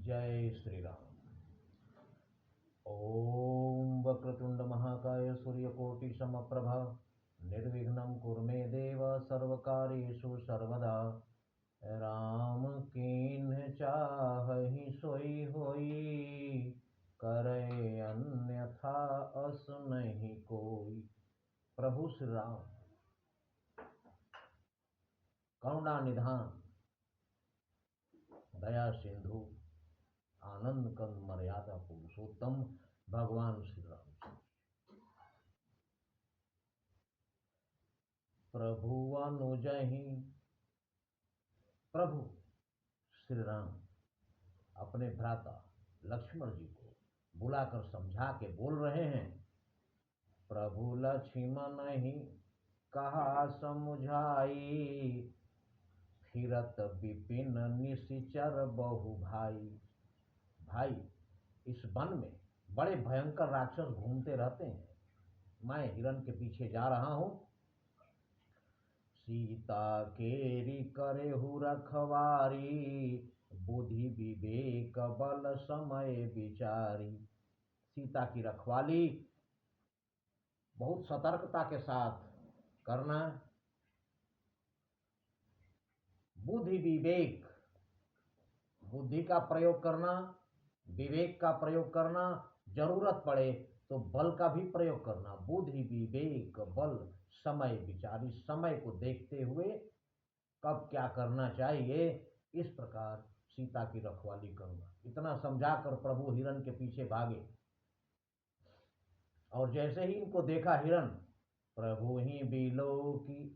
जय श्री राम। ओम वक्रतुंड महाकाय सूर्यकोटि समप्रभा निर्विघ्नं कुरु मे देव सर्वकार्येषु सर्वदा। राम कीन्ह चाहहि सोई होई, करे अन्यथा अस नहीं कोई। प्रभु श्री राम करुणा निधान, दया सिंधु, आनंद कंद, मर्यादा पुरुषोत्तम भगवान श्री राम। प्रभु अनुजहि, प्रभु श्री राम अपने भ्राता लक्ष्मण जी को बुलाकर समझा के बोल रहे हैं। प्रभु लक्ष्मण ही कहा समुझाई, फिरत विपिन निशिचर बहु भाई। भाई, इस वन में बड़े भयंकर राक्षस घूमते रहते हैं। मैं हिरण के पीछे जा रहा हूं। सीता केरी करेहु रखवारी, बुद्धि विवेक बल समय विचारी। सीता की रखवाली बहुत सतर्कता के साथ करना, बुद्धि विवेक, बुद्धि का प्रयोग करना, विवेक का प्रयोग करना, जरूरत पड़े तो बल का भी प्रयोग करना। बुद्धि विवेक बल समय विचारी, समय को देखते हुए कब क्या करना चाहिए, इस प्रकार सीता की रखवाली करूंगा। इतना समझाकर प्रभु हिरण के पीछे भागे। और जैसे ही इनको देखा हिरण, प्रभु ही बिलो की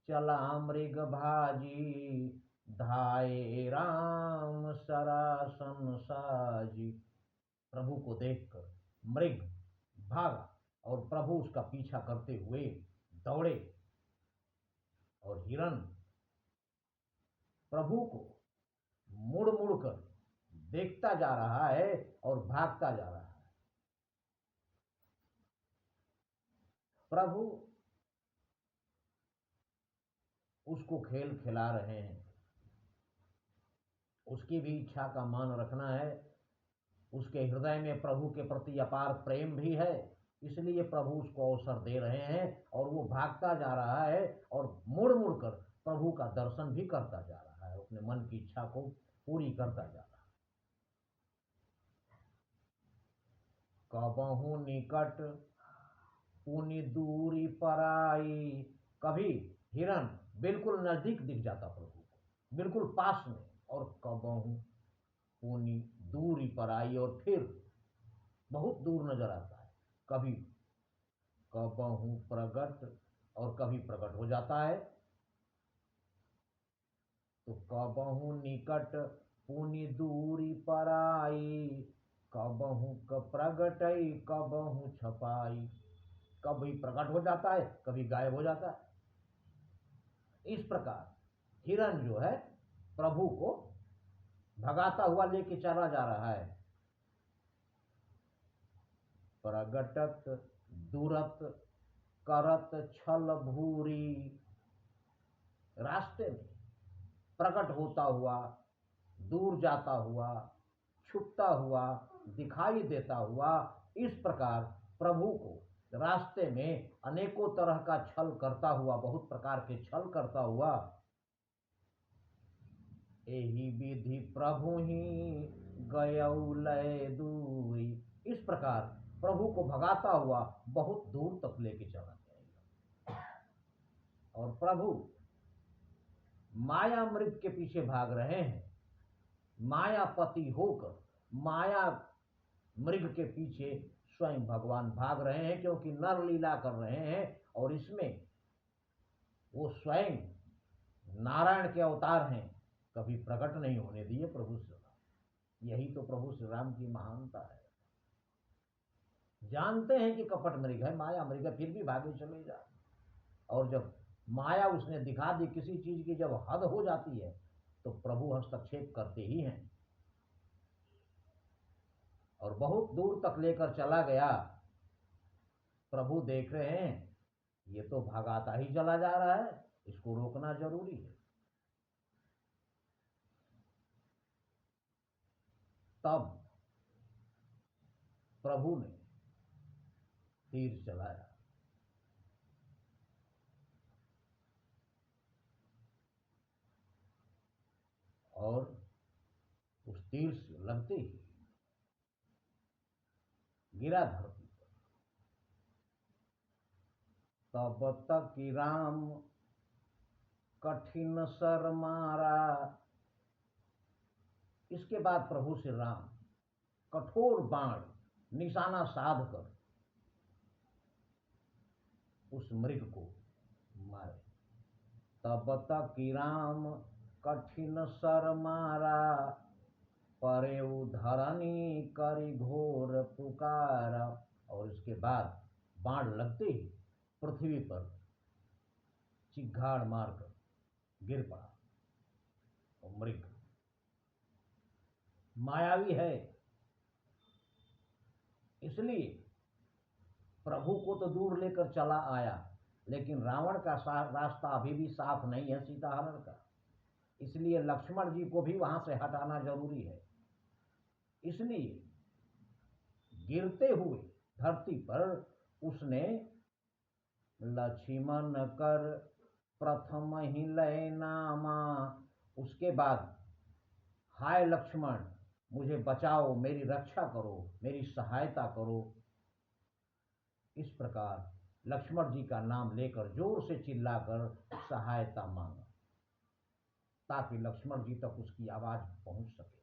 चला मृग भाजी, धाये राम सरासन साजी। प्रभु को देखकर मृग भागा और प्रभु उसका पीछा करते हुए दौड़े। और हिरण प्रभु को मुड़ मुड़ कर देखता जा रहा है और भागता जा रहा है। प्रभु उसको खेल खिला रहे हैं। उसकी भी इच्छा का मान रखना है। उसके हृदय में प्रभु के प्रति अपार प्रेम भी है, इसलिए प्रभु उसको अवसर दे रहे हैं और वो भागता जा रहा है और मुड़ मुड़ कर प्रभु का दर्शन भी करता जा रहा है, अपने मन की इच्छा को पूरी करता जा रहा है। कबहु निकट पुनि दूरी पराई। कभी हिरण बिल्कुल नजदीक दिख जाता प्रभु को, बिल्कुल पास में, और कबहु पुनि दूरी पराई, और फिर बहुत दूर नजर आता है। कभी कबहु प्रगट, और कभी प्रकट हो जाता है। तो कबहु निकट पुनि दूरी पराई, कबहु प्रगटई कबहु छपाई। कभी प्रकट हो जाता है, कभी गायब हो जाता है। इस प्रकार हिरण जो है प्रभु को भगाता हुआ लेके चला जा रहा है। प्रगटत दूरत करत छल भूरी। रास्ते में प्रकट होता हुआ, दूर जाता हुआ, छुपता हुआ, दिखाई देता हुआ, इस प्रकार प्रभु को रास्ते में अनेकों तरह का छल करता हुआ, बहुत प्रकार के छल करता हुआ, एही विधि प्रभु ही गयौ लय दूरी। इस प्रकार प्रभु को भगाता हुआ बहुत दूर तक लेके चला जाएगा। और प्रभु माया मृग के पीछे भाग रहे हैं। मायापति होकर माया मृग के पीछे स्वयं भगवान भाग रहे हैं, क्योंकि नर लीला कर रहे हैं और इसमें वो स्वयं नारायण के अवतार हैं, कभी प्रकट नहीं होने दिए प्रभु श्री राम। यही तो प्रभु श्री राम की महानता है। जानते हैं कि कपट मृग है, माया मृग है, फिर भी भागे चले जा। और जब माया उसने दिखा दी किसी चीज की, जब हद हो जाती है तो प्रभु हस्तक्षेप करते ही हैं। और बहुत दूर तक लेकर चला गया। प्रभु देख रहे हैं ये तो भगाता ही चला जा रहा है, इसको रोकना जरूरी है। तब प्रभु ने तीर चलाया और उस तीर से लगते ही गिरा धरती पर। तब तक राम कठिन सर मारा। इसके बाद प्रभु श्री राम कठोर बाण निशाना साध कर उस मृग को मारे। तब तक राम कठिन सर मारा, परे धरनी करी घोर पुकार। और इसके बाद बाण लगते ही पृथ्वी पर चिघाड़ मारकर गिर पड़ा। और मृग मायावी है, इसलिए प्रभु को तो दूर लेकर चला आया, लेकिन रावण का रास्ता अभी भी साफ नहीं है सीताहरण का, इसलिए लक्ष्मण जी को भी वहां से हटाना जरूरी है। इसलिए गिरते हुए धरती पर उसने लक्ष्मण कर प्रथम ही लय नामा। उसके बाद हाय लक्ष्मण, मुझे बचाओ, मेरी रक्षा करो, मेरी सहायता करो। इस प्रकार लक्ष्मण जी का नाम लेकर जोर से चिल्लाकर सहायता मांगा, ताकि लक्ष्मण जी तक उसकी आवाज पहुंच सके।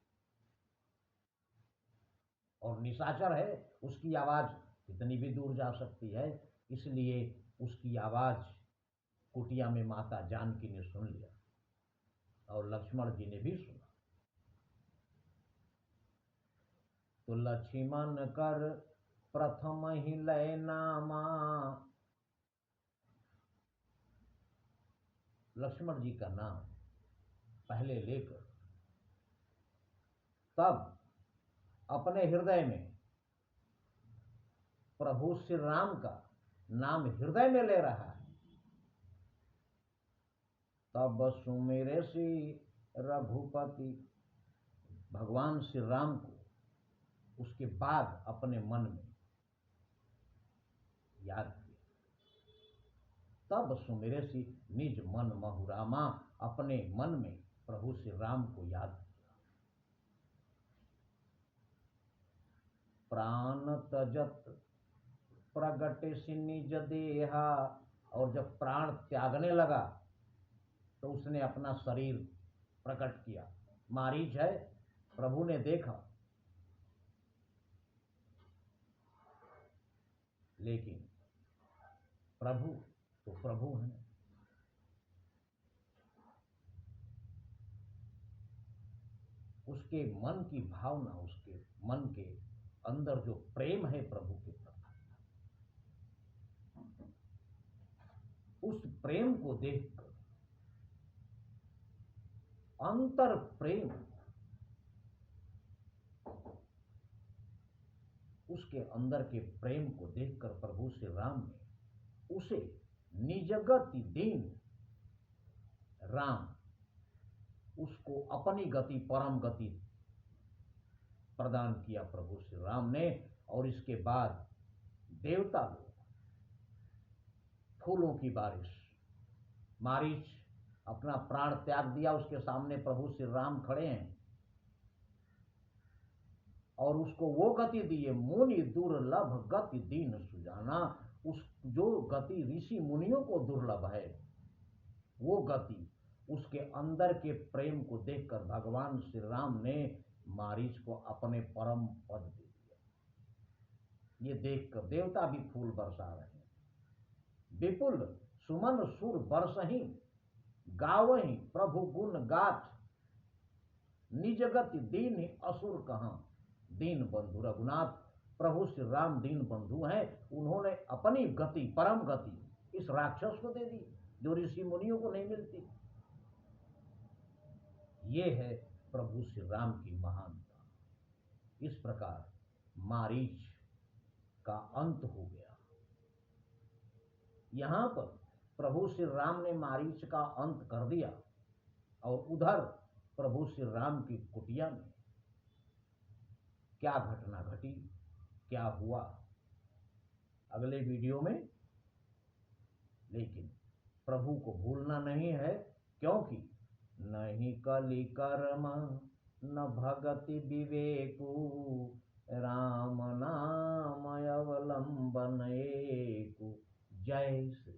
और निशाचर है, उसकी आवाज कितनी भी दूर जा सकती है, इसलिए उसकी आवाज कुटिया में माता जानकी ने सुन लिया और लक्ष्मण जी ने भी सुना। तो लक्ष्मण कर प्रथम ही लय नामा। लक्ष्मण जी का नाम पहले लेकर तब अपने हृदय में प्रभु श्री राम का नाम हृदय में ले रहा है। तब सुमेरे श्री रघुपति, भगवान श्री राम को उसके बाद अपने मन में याद किया। तब सुमेरे सी निज मन महुरामा, अपने मन में प्रभु श्री राम को याद किया। प्राण तजत प्रगटे सी निज देहा। और जब प्राण त्यागने लगा तो उसने अपना शरीर प्रकट किया। मारीच है, प्रभु ने देखा, लेकिन प्रभु तो प्रभु हैं। उसके मन की भावना, उसके मन के अंदर जो प्रेम है प्रभु के प्रति, उस प्रेम को देखकर, अंतर प्रेम उसके अंदर के प्रेम को देखकर प्रभु श्री राम ने उसे निजगति दीन राम, उसको अपनी गति, परम गति प्रदान किया प्रभु श्री राम ने। और इसके बाद देवता लोग फूलों की बारिश, मारीच अपना प्राण त्याग दिया, उसके सामने प्रभु श्री राम खड़े हैं और उसको वो गति दी है, मुनि दुर्लभ गति दीन सुजाना। उस जो गति ऋषि मुनियों को दुर्लभ है, वो गति उसके अंदर के प्रेम को देखकर भगवान श्री राम ने मारीच को अपने परम पद दे दिया। ये देखकर देवता भी फूल बरसा रहे हैं। विपुल सुमन सुर बरसही, गावही प्रभु गुण गाथ। निज गति दीन असुर कहां, दीन बंधु रघुनाथ। प्रभु श्री राम दीन बंधु हैं, उन्होंने अपनी गति, परम गति इस राक्षस को दे दी जो ऋषि मुनियों को नहीं मिलती। ये है प्रभु श्री राम की महानता। इस प्रकार मारीच का अंत हो गया। यहां पर प्रभु श्री राम ने मारीच का अंत कर दिया और उधर प्रभु श्री राम की कुटिया में क्या घटना घटी, क्या हुआ, अगले वीडियो में। लेकिन प्रभु को भूलना नहीं है, क्योंकि नहीं कलि कर्म न भगति विवेकु, राम नाम अवलंबन एकु। जय श्री